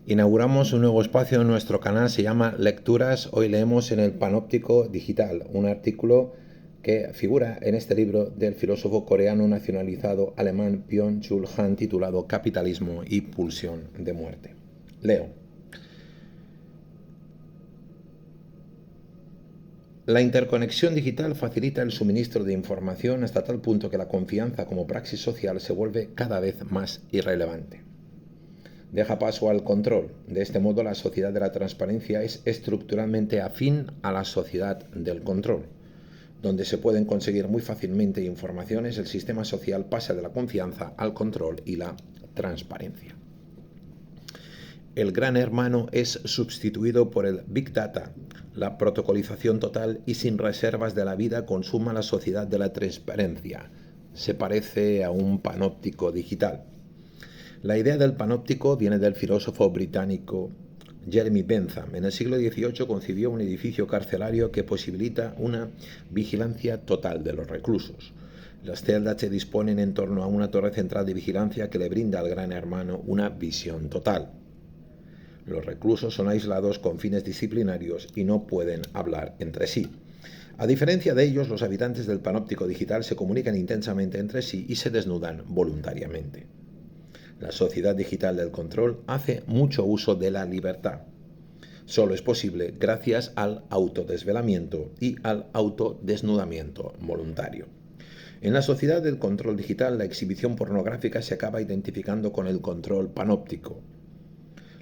Inauguramos un nuevo espacio en nuestro canal, se llama Lecturas. Hoy leemos en el Panóptico Digital, un artículo que figura en este libro del filósofo coreano nacionalizado alemán Byung-Chul Han titulado Capitalismo y pulsión de muerte. Leo. La interconexión digital facilita el suministro de información hasta tal punto que la confianza como praxis social se vuelve cada vez más irrelevante. Deja paso al control. De este modo, la sociedad de la transparencia es estructuralmente afín a la sociedad del control. Donde se pueden conseguir muy fácilmente informaciones, el sistema social pasa de la confianza al control y la transparencia. El gran hermano es sustituido por el Big Data. La protocolización total y sin reservas de la vida consuma la sociedad de la transparencia. Se parece a un panóptico digital. La idea del panóptico viene del filósofo británico Jeremy Bentham. En el siglo XVIII concibió un edificio carcelario que posibilita una vigilancia total de los reclusos. Las celdas se disponen en torno a una torre central de vigilancia que le brinda al gran hermano una visión total. Los reclusos son aislados con fines disciplinarios y no pueden hablar entre sí. A diferencia de ellos, los habitantes del panóptico digital se comunican intensamente entre sí y se desnudan voluntariamente. La sociedad digital del control hace mucho uso de la libertad. Solo es posible gracias al autodesvelamiento y al autodesnudamiento voluntario. En la sociedad del control digital, la exhibición pornográfica se acaba identificando con el control panóptico.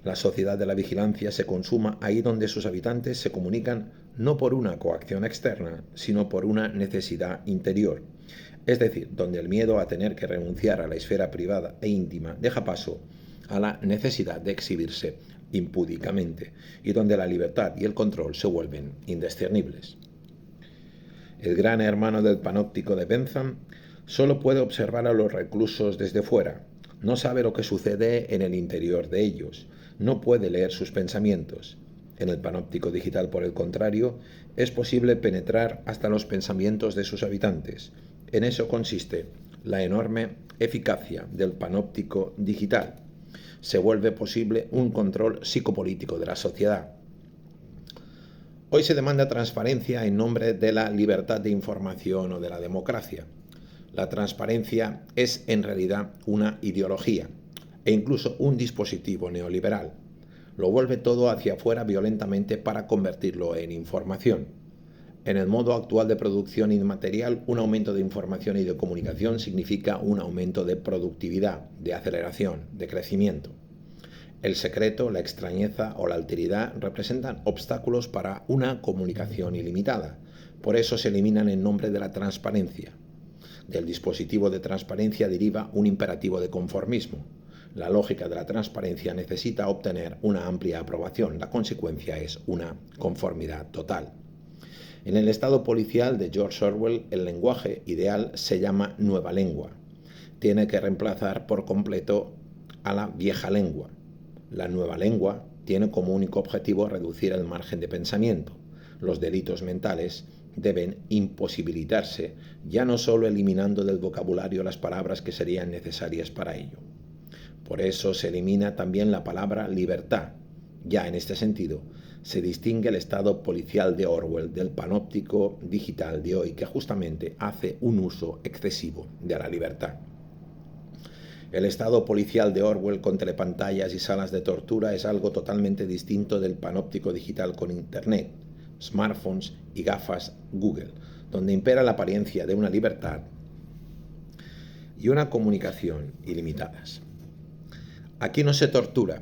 La sociedad de la vigilancia se consuma ahí donde sus habitantes se comunican no por una coacción externa, sino por una necesidad interior. Es decir, donde el miedo a tener que renunciar a la esfera privada e íntima deja paso a la necesidad de exhibirse impúdicamente y donde la libertad y el control se vuelven indiscernibles. El gran hermano del panóptico de Bentham solo puede observar a los reclusos desde fuera, no sabe lo que sucede en el interior de ellos, no puede leer sus pensamientos. En el panóptico digital, por el contrario, es posible penetrar hasta los pensamientos de sus habitantes. En eso consiste la enorme eficacia del panóptico digital. Se vuelve posible un control psicopolítico de la sociedad. Hoy se demanda transparencia en nombre de la libertad de información o de la democracia. La transparencia es en realidad una ideología e incluso un dispositivo neoliberal. Lo vuelve todo hacia afuera violentamente para convertirlo en información. En el modo actual de producción inmaterial, un aumento de información y de comunicación significa un aumento de productividad, de aceleración, de crecimiento. El secreto, la extrañeza o la alteridad representan obstáculos para una comunicación ilimitada. Por eso se eliminan en nombre de la transparencia. Del dispositivo de transparencia deriva un imperativo de conformismo. La lógica de la transparencia necesita obtener una amplia aprobación. La consecuencia es una conformidad total. En el estado policial de George Orwell, el lenguaje ideal se llama nueva lengua. Tiene que reemplazar por completo a la vieja lengua. La nueva lengua tiene como único objetivo reducir el margen de pensamiento. Los delitos mentales deben imposibilitarse, ya no solo eliminando del vocabulario las palabras que serían necesarias para ello. Por eso se elimina también la palabra libertad. Ya en este sentido, se distingue el estado policial de Orwell del panóptico digital de hoy, que justamente hace un uso excesivo de la libertad. El estado policial de Orwell con telepantallas y salas de tortura es algo totalmente distinto del panóptico digital con Internet, smartphones y gafas Google, donde impera la apariencia de una libertad y una comunicación ilimitadas. Aquí no se tortura,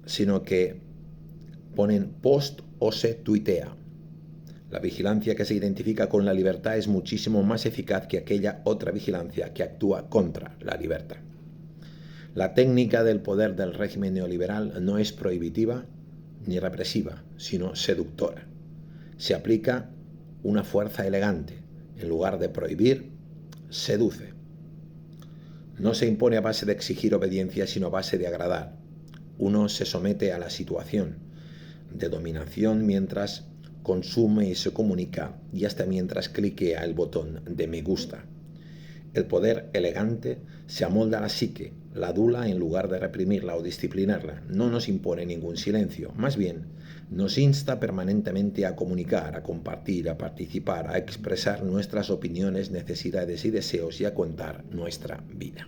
sino que ponen post o se tuitea. La vigilancia que se identifica con la libertad es muchísimo más eficaz que aquella otra vigilancia que actúa contra la libertad. La técnica del poder del régimen neoliberal no es prohibitiva ni represiva, sino seductora. Se aplica una fuerza elegante. En lugar de prohibir, seduce. No se impone a base de exigir obediencia, sino a base de agradar. Uno se somete a la situación de dominación mientras consume y se comunica y hasta mientras cliquea el botón de me gusta. El poder elegante se amolda a la psique, la adula en lugar de reprimirla o disciplinarla. No nos impone ningún silencio, más bien nos insta permanentemente a comunicar, a compartir, a participar, a expresar nuestras opiniones, necesidades y deseos y a contar nuestra vida.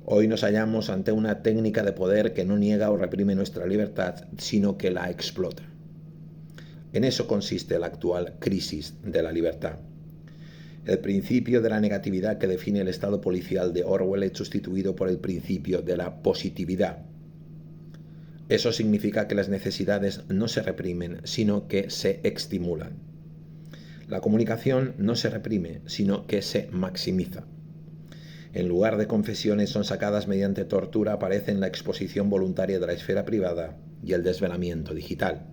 Hoy nos hallamos ante una técnica de poder que no niega o reprime nuestra libertad, sino que la explota. En eso consiste la actual crisis de la libertad. El principio de la negatividad que define el Estado policial de Orwell es sustituido por el principio de la positividad. Eso significa que las necesidades no se reprimen, sino que se estimulan. La comunicación no se reprime, sino que se maximiza. En lugar de confesiones son sacadas mediante tortura, aparecen la exposición voluntaria de la esfera privada y el desvelamiento digital.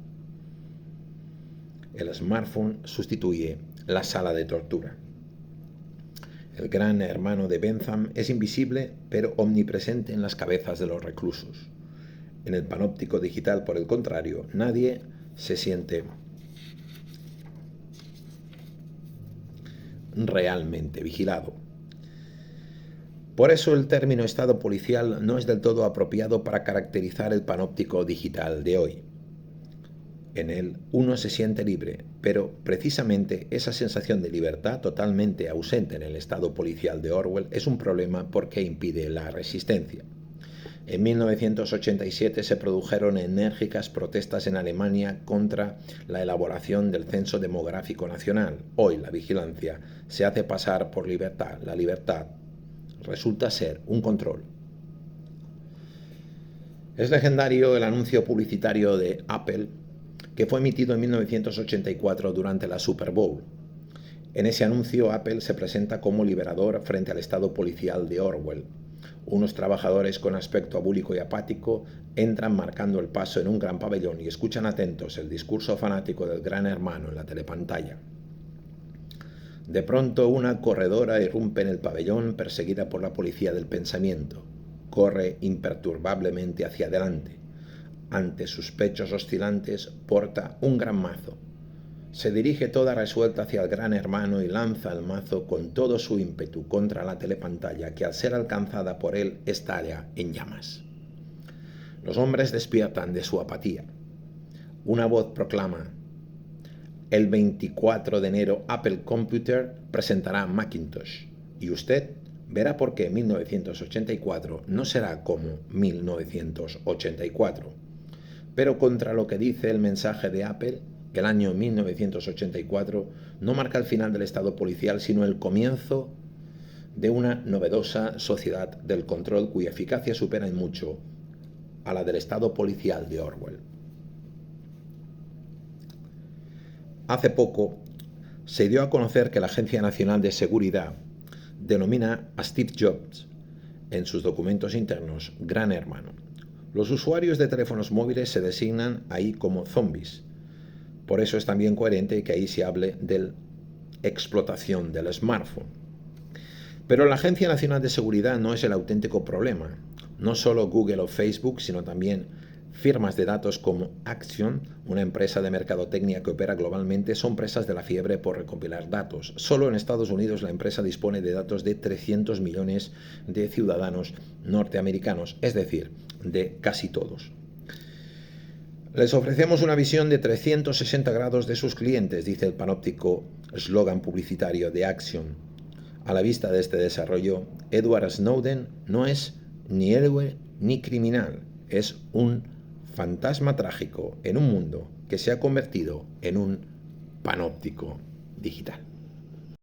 El smartphone sustituye la sala de tortura. El gran hermano de Bentham es invisible, pero omnipresente en las cabezas de los reclusos. En el panóptico digital, por el contrario, nadie se siente realmente vigilado. Por eso el término Estado policial no es del todo apropiado para caracterizar el panóptico digital de hoy. En él uno se siente libre, pero precisamente esa sensación de libertad totalmente ausente en el Estado policial de Orwell es un problema porque impide la resistencia. En 1987 se produjeron enérgicas protestas en Alemania contra la elaboración del Censo Demográfico Nacional. Hoy la vigilancia se hace pasar por libertad. La libertad resulta ser un control. Es legendario el anuncio publicitario de Apple que fue emitido en 1984 durante la Super Bowl. En ese anuncio, Apple se presenta como liberador frente al Estado policial de Orwell. Unos trabajadores con aspecto abúlico y apático entran marcando el paso en un gran pabellón y escuchan atentos el discurso fanático del gran hermano en la telepantalla. De pronto, una corredora irrumpe en el pabellón perseguida por la policía del pensamiento. Corre imperturbablemente hacia adelante. Ante sus pechos oscilantes porta un gran mazo. Se dirige toda resuelta hacia el gran hermano y lanza el mazo con todo su ímpetu contra la telepantalla que al ser alcanzada por él estalla en llamas. Los hombres despiertan de su apatía. Una voz proclama: el 24 de enero Apple Computer presentará Macintosh y usted verá por qué 1984 no será como 1984. Pero contra lo que dice el mensaje de Apple, el año 1984 no marca el final del Estado policial, sino el comienzo de una novedosa sociedad del control cuya eficacia supera en mucho a la del Estado policial de Orwell. Hace poco se dio a conocer que la Agencia Nacional de Seguridad denomina a Steve Jobs en sus documentos internos Gran Hermano. Los usuarios de teléfonos móviles se designan ahí como zombies. Por eso es también coherente que ahí se hable de la explotación del smartphone. Pero la Agencia Nacional de Seguridad no es el auténtico problema. No solo Google o Facebook, sino también firmas de datos como Axiom, una empresa de mercadotecnia que opera globalmente, son presas de la fiebre por recopilar datos. Solo en Estados Unidos la empresa dispone de datos de 300 millones de ciudadanos norteamericanos, es decir, de casi todos. Les ofrecemos una visión de 360 grados de sus clientes, dice el panóptico eslogan publicitario de Axiom. A la vista de este desarrollo, Edward Snowden no es ni héroe ni criminal, es un fantasma trágico en un mundo que se ha convertido en un panóptico digital.